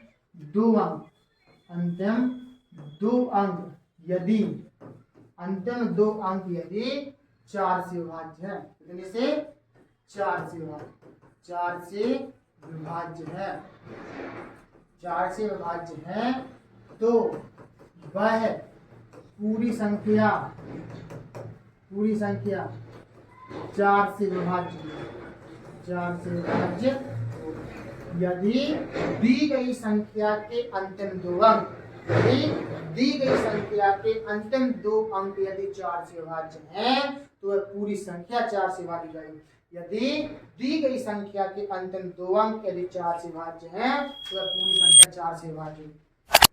Speaker 1: 2 अंक यदि अंतिम 2 अंक यदि 4 से विभाज्य है, कितने से 4 से विभाज्य, 4 से विभाज्य है, 4 से विभाज्य है तो वह पूरी संख्या 4 से विभाज्य, 4 से विभाज्य यदि दी गई संख्या के अंतिम 2 अंक, यदि दी गई संख्या के अंतिम दो अंक यदि 4 से विभाज्य हैं तो वह पूरी संख्या 4 से भागी जाएगी। यदि दी गई संख्या के अंतिम दो अंक यदि 4 से विभाज्य हैं तो वह पूरी संख्या 4 से विभाज्य होगी।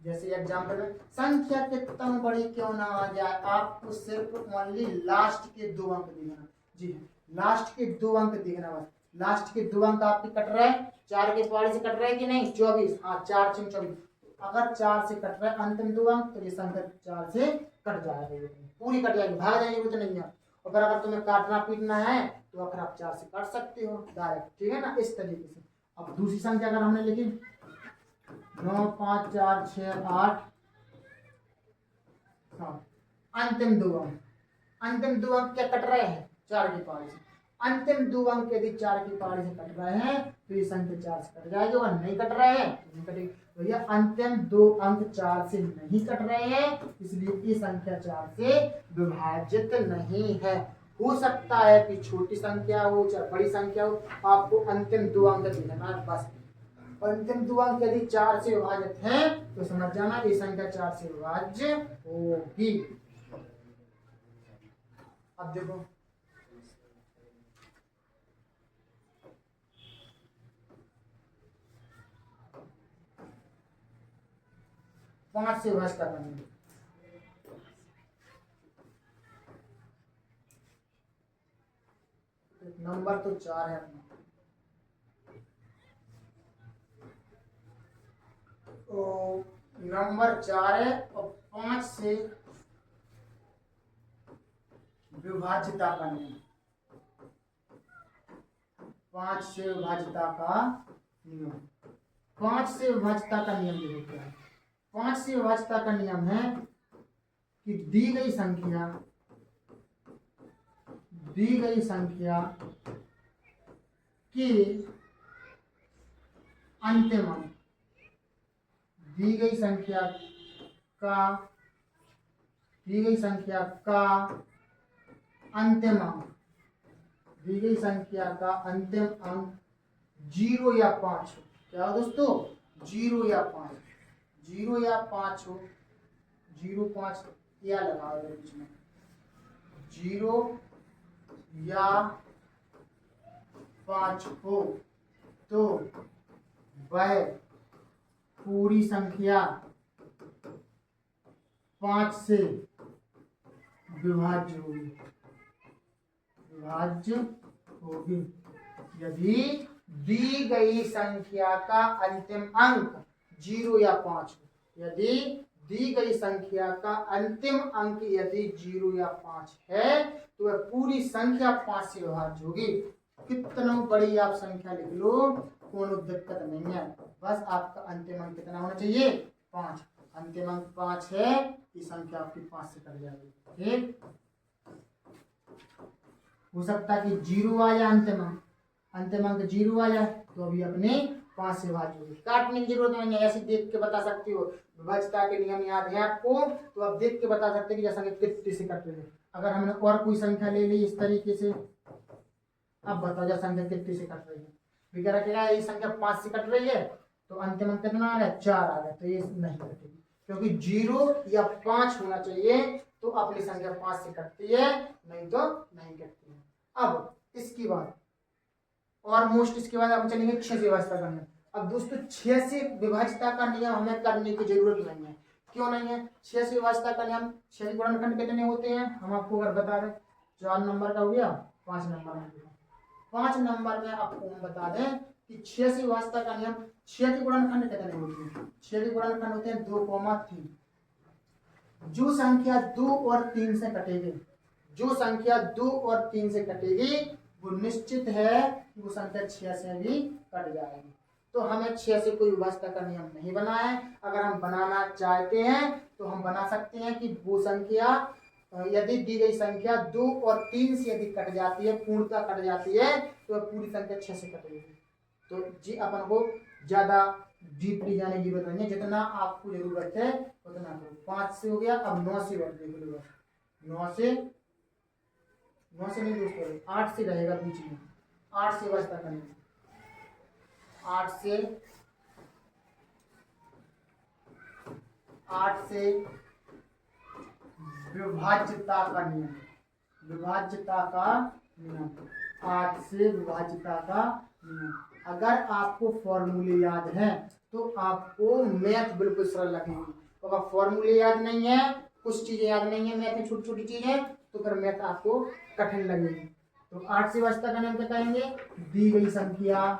Speaker 1: जैसे एग्जाम्पल में संख्या कितना बड़ी क्यों ना आ जाए, आपको सिर्फ ओनली लास्ट के दो अंक देखना। जी लास्ट के दो अंक देखना, बस लास्ट के दो अंक आपके कट रहे हैं 4 के पारी से कट रहे हैं कि नहीं, 24, हाँ 4 6 24। अगर 4 से कट रहा है अंतिम दो अंक तो ये संख्या 4 से कट जाएगी, पूरी कट जाएगी, भाग जाएगी, वो तो नहीं है। और अगर तुम्हें काटना पीटना है तो अगर आप 4 से काट सकते हो डायरेक्ट, ठीक है ना, इस तरीके से। अब दूसरी संख्या अगर हमने लिखी 9 5 4 6 8 7, अंतिम दो अंक, अंतिम दो अंक क्या कट रहे हैं 4 की पारी से। अंतिम दो अंक यदि 4 की पारी से कट रहे हैं तो ये संख्या 4 से कट जाएगी, और नहीं कट रहे हैं तो नहीं कटेगी। भैया अंतिम दो अंक 4 से नहीं कट रहे हैं इसलिए ये संख्या 4 से विभाजित नहीं है। हो सकता है कि छोटी संख्या हो चाहे बड़ी संख्या हो, आपको अंतिम दो अंक देखना है बस। अंतिम दो अंक यदि 4 से विभाजित हैं तो समझ जाना ये संख्या 4 से विभाज्य होगी। अब देखो 5 से विभाजित करना है। नंबर तो 4 है अपना, तो नंबर 4 है और 5 से विभाज्यता का नियम, 5 से विभाज्यता का नियम, 5 से विभाज्यता का नियम देखो क्या है। 5 से विभाज्यता का नियम है कि दी गई संख्या के अंतिम अंक, दी गई संख्या का अंतिम अंक, दी गई संख्या का अंतिम अंक 0 या 5 हो। क्या हो दोस्तों, 0 या 5, 0 या 5 हो, 0 5 या लगाओ बीच में, 0 या 5 हो तो वह पूरी संख्या 5 से विभाज्य होगी यदि दी गई संख्या का अंतिम अंक 0 या 5 हो। यदि दी गई संख्या का अंतिम अंक यदि 0 या 5 है तो वह पूरी संख्या 5 से विभाज्य होगी। कितना बड़ी आप संख्या लिख लो कोई दिक्कत नहीं है, बस आपका अंतिम अंक कितना होना चाहिए 5। अंतिम अंक 5 है, ये संख्या आपकी 5 से कट जाएगी। ठीक, हो सकता है कि 0 आ जाए अंतिम अंक 0 आ जाए तो अभी अपने 5 से विभाज्य होगी। काटने की जरूरत नहीं है, ऐसे देख के बता सकती हो। विभाज्यता के नियम याद है आपको तो आप देख के बता सकते हैं कि जैसा कि कितने से कट रहे हैं। अगर हमने और कोई संख्या ले ली इस तरीके से, अब बताओ जैसा संख्या कितने से कट रही है, विचार रखेगा ये संख्या 5 से कट रही है तो अंतिम अंक कितना आ गया 4 आ गया, तो ये नहीं कटेगी क्योंकि 0 या 5 होना चाहिए तो अपनी संख्या 5 से कटती है, नहीं तो नहीं कटती है। अब इसके बाद ऑलमोस्ट इसके बाद हम चलेंगे 6 से विभाज्यता करने। अब दोस्तों 6 से विभाज्यता का नियम हमें करने की जरूरत नहीं है। क्यों नहीं है? 6 से विभाज्यता का नियम, 6 के गुणनखंड कितने होते हैं हम आपको अगर बता दें, 4 नंबर का हो गया, 5 नंबर में 5 नंबर में आपको हम बता दें कि 6 से विभाज्यता का नियम, 6 के गुणनखंड कितने होते हैं? 6 के गुणनखंड होते हैं 2, 3। जो संख्या 2 और 3 से कटेगी, जो संख्या 2 और 3 से कटेगी वो निश्चित है कि वो संख्या 6 से भी कट जाएगी। तो हमें 6 से कोई विभाज्यता का नियम नहीं बना है। अगर हम बनाना चाहते हैं तो हम बना सकते हैं कि वो संख्या यदि दी गई संख्या 2 और 3 से यदि कट जाती है, पूर्णतः कट जाती है, तो पूरी संख्या 6 से कटेगी। तो जी अपन को ज्यादा डीपली जाने की जरूरत नहीं है, जितना आपको जरूरत है उतना करो। 5 से हो गया, अब 9 से देख लो, 9 से नहीं दोस्तों, 8 से रहेगा बीच में, 8 से विभाज्यता करनी, 8 से विभाज्यता का नियम, विभाज्यता का नियम, 8 से विभाज्यता का नियम। अगर आपको फॉर्मूले याद हैं तो आपको मैथ बिल्कुल सरल लगेगी। तो अगर फॉर्मूले याद नहीं है, कुछ चीजें याद नहीं है, मैथ में छोटी छोटी चीजें, तो फिर मैथ आपको कठिन लगेगी। तो 8 से विभाज्यता का नियम क्या कहेंगे? दी गई संख्या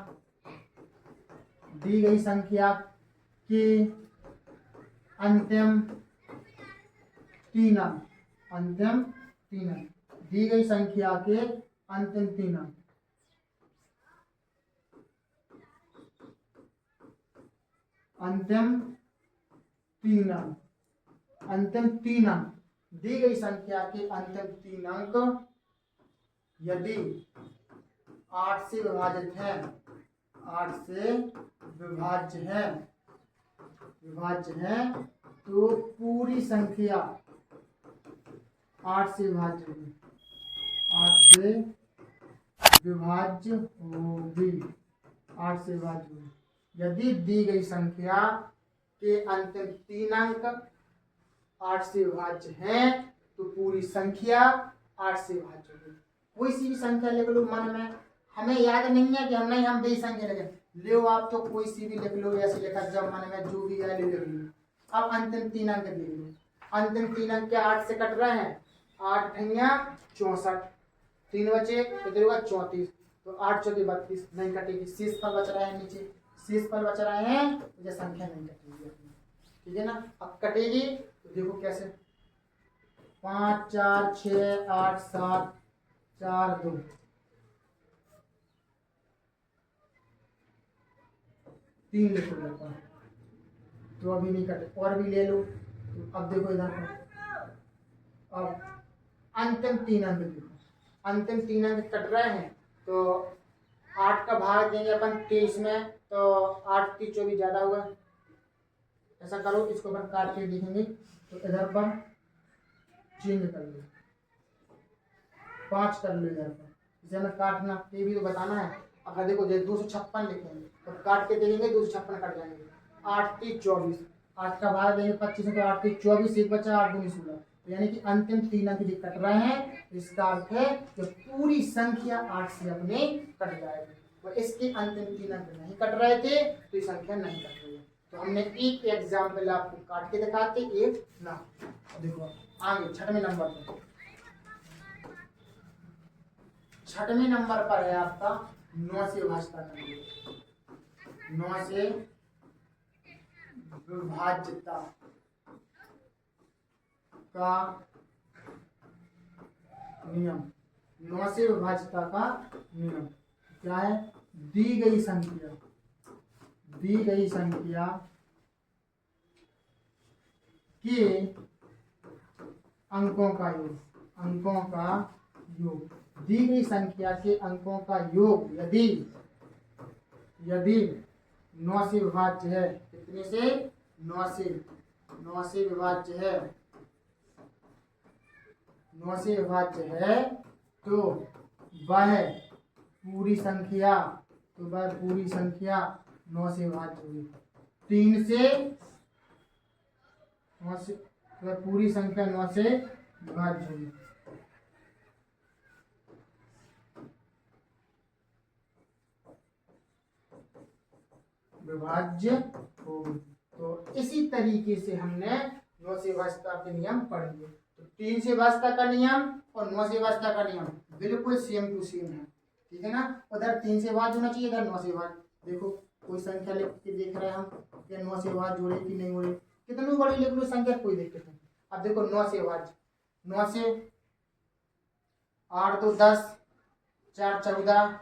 Speaker 1: के अंतिम तीन अंक, दी गई संख्या के अंतिम तीन अंक, अंतिम तीन अंक, दी गई संख्या के अंतिम तीन अंक यदि 8 से विभाजित है, 8 से विभाज्य है तो पूरी संख्या 8 से विभाज्य होगी, 8 से विभाज्य होगी, 8 से विभाज्य होगी। यदि दी गई संख्या के अंतिम तीन अंक 8 से विभाज्य हैं तो पूरी संख्या 8 से विभाज्य होगी। कोई सी भी संख्या लिख लो मन में, हमें याद नहीं है कि हम बड़ी संख्या लिखे, ले आप तो कोई सी भी लिख लो, ऐसे लिखा जब मन में जो भी है लिख लो। अब अंतिम तीन अंक लिख लो, अंतिम तीन अंक क्या 8 से कट रहे हैं? 8 ठैया 64, 3 बचे कितने होगा? 34, तो 8 चौके 32, नहीं कटेगी। शेष पर बच रहे हैं, नीचे शेष पर बच रहे हैं, तो ये संख्या नहीं कटेगी, ठीक है ना। अब कटेगी तो देखो कैसे, 5 4 6 8 7 4 2, 3 लिखो लगता है, तो अभी नहीं कटे, और भी ले लो। तो अब देखो इधर पर, अब अंतिम तीन अंक देखो, अंतिम तीन अंक कट रहे हैं, तो 8 का भाग देंगे अपन 23 में, तो 8 3 24 ज्यादा हुआ। ऐसा करो, इसको अपन काट के देखेंगे, तो इधर पर चेंज कर लो, 5 कर लो इधर पर, इसे हमें काटना, ये भी तो बताना है। अगर देखो 256 लिखेंगे तो काट के देखेंगे 256 कट जाएंगे, 8 3 24, 8 का भाग देंगे 25 में, तो 8 3 24, एक बचा 8 दूनी 16, तो यानी कि अंतिम तीन अंक जो कट रहे हैं, इसका अर्थ है कि पूरी संख्या 8 से अपने कट जाएगी। और इसके अंतिम तीन अंक नहीं कट रहे थे तो ये संख्या नहीं कट रही है। तो हमने एक एग्जाम्पल आपको काट के दिखाते, एक ना। देखो आगे छठवें नंबर पर, छठवें नंबर पर है आपका 9 से विभाज्यता का नियम, 9 से विभाज्यता का नियम, 9 से विभाज्यता का नियम क्या है? दी गई संख्या के अंकों का योग, दी गई संख्या के अंकों का योग यदि 9 से विभाज्य है, कितने से? 9 से विभाज्य है, 9 से विभाज्य है तो वह पूरी संख्या 9 से विभाज्य होगी। 3 से 9 से, तो पूरी संख्या 9 से विभाज्य होगी। विभाज्य होगी। तो इसी तरीके से हमने 9 से विभाज्यता के नियम पढ़ लिए। तो 3 से विभाज्यता का नियम और 9 से विभाज्यता का नियम बिल्कुल सेम टू सेम है, ठीक है ना। उधर 3 से विभाज्य होना चाहिए, इधर 9 से विभाज्य। देखो कोई संख्या लिख के देख रहे हैं हम कि 9 से विभाज्य हो रही कि नहीं हो रही, कितनी बड़ी लिख लो संख्या, कोई दिक्कत नहीं। अब देखो 9 से विभाज्य, 9 से 8 2 10, 4 14,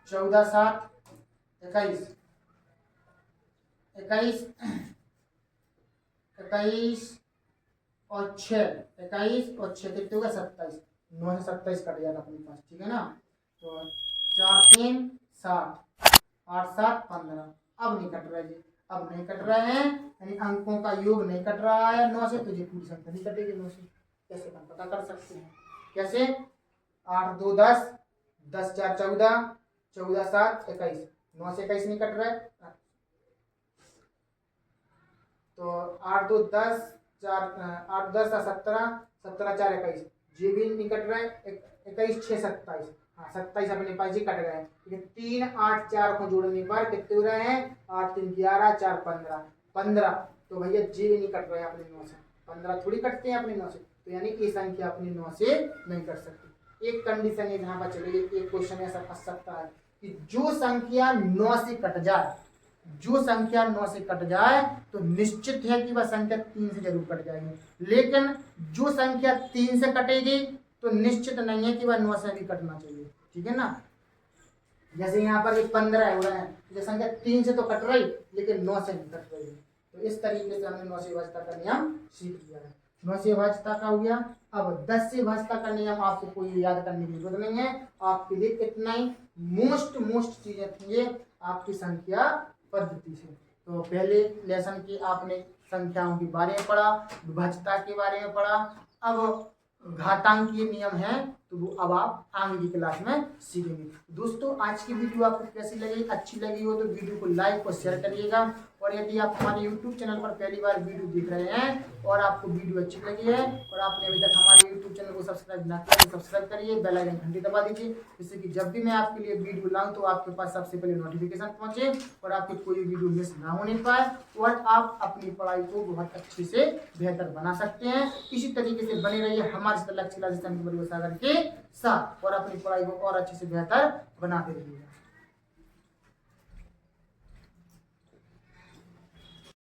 Speaker 1: 14 7 21, 21 और 6, 21 और 6 कितने होगा? 27, 9 से 27 कट जाएगा अपने पास, ठीक है ना। तो 4 3 7, 8 7 15, अब नहीं कट रहे जी, अब नहीं कट रहे हैं, यानी अंकों का योग नहीं कट रहा है 9 से, तो ये पूरी संख्या नहीं कटेगी 9 से। कैसे हम पता कर सकते हैं? कैसे? 8 2 10, 10 4 14, 14 7 21, 9 से 21 नहीं कट रहा है, तो 8 2 10, 4 8 10 17 17 4 21, ये भी नहीं कट रहा है, 21 6 27, हाँ 27 अपने पास ही कट गए। ठीक है, 3 8 4 को जोड़ने पर कितने हो रहे हैं, 8 3 11 4 15 15, तो भैया जी नहीं कट रहे हैं अपने 9 से, 15 थोड़ी कटते हैं अपने 9 से, तो यानी ये संख्या अपने 9 से नहीं कट सकती। एक कंडीशन है जहाँ पर चलिए, एक क्वेश्चन ऐसा फंस सकता है कि जो संख्या 9 से कट जाए, जो संख्या 9 से कट जाए तो निश्चित है कि वह संख्या 3 से जरूर कट जाएगी, लेकिन जो संख्या 3 से कटेगी तो निश्चित नहीं है कि वह 9 से भी कटना चाहिए। ठीक है ना, जैसे यहाँ पर 15 हो रहा है, ये संख्या 3 से तो कट रही लेकिन 9 से नहीं कट रही, तो इस तरीके से हमने 9 से विभाज्यता का नियम सीख लिया है। 9 से विभाज्यता का हो गया। अब 10 से विभाज्यता का नियम आपको कोई याद करने की जरूरत नहीं है, आपके लिए इतना ही मोस्ट चीजें थी ये आपकी संख्या पद्धति से। तो पहले लेसन की आपने संख्याओं के बारे में पढ़ा, विभाज्यता के बारे में पढ़ा, अब घातांकीय नियम है तो वो अब आप आगे की क्लास में सीखेंगे। दोस्तों आज की वीडियो आपको कैसी लगी, अच्छी लगी हो तो वीडियो को लाइक और शेयर करिएगा, और यदि आप हमारे YouTube चैनल पर पहली बार वीडियो देख रहे हैं और आपको वीडियो अच्छी लगी है और आपने अभी तक हमारे YouTube चैनल को सब्सक्राइब ना किया तो सब्सक्राइब करिए, बेल आइकन घंटी दबा दीजिए, जिससे कि जब भी मैं आपके लिए वीडियो लाऊं तो आपके पास सबसे पहले नोटिफिकेशन पहुंचे और आपकी कोई वीडियो मिस ना होने पाए, और आप अपनी पढ़ाई को बहुत अच्छे से बेहतर बना सकते हैं। इसी तरीके से बने रहिए हमारे लक्ष्य क्लासेस सागर के साथ और अपनी पढ़ाई को और अच्छे से बेहतर बनाते रहिएगा।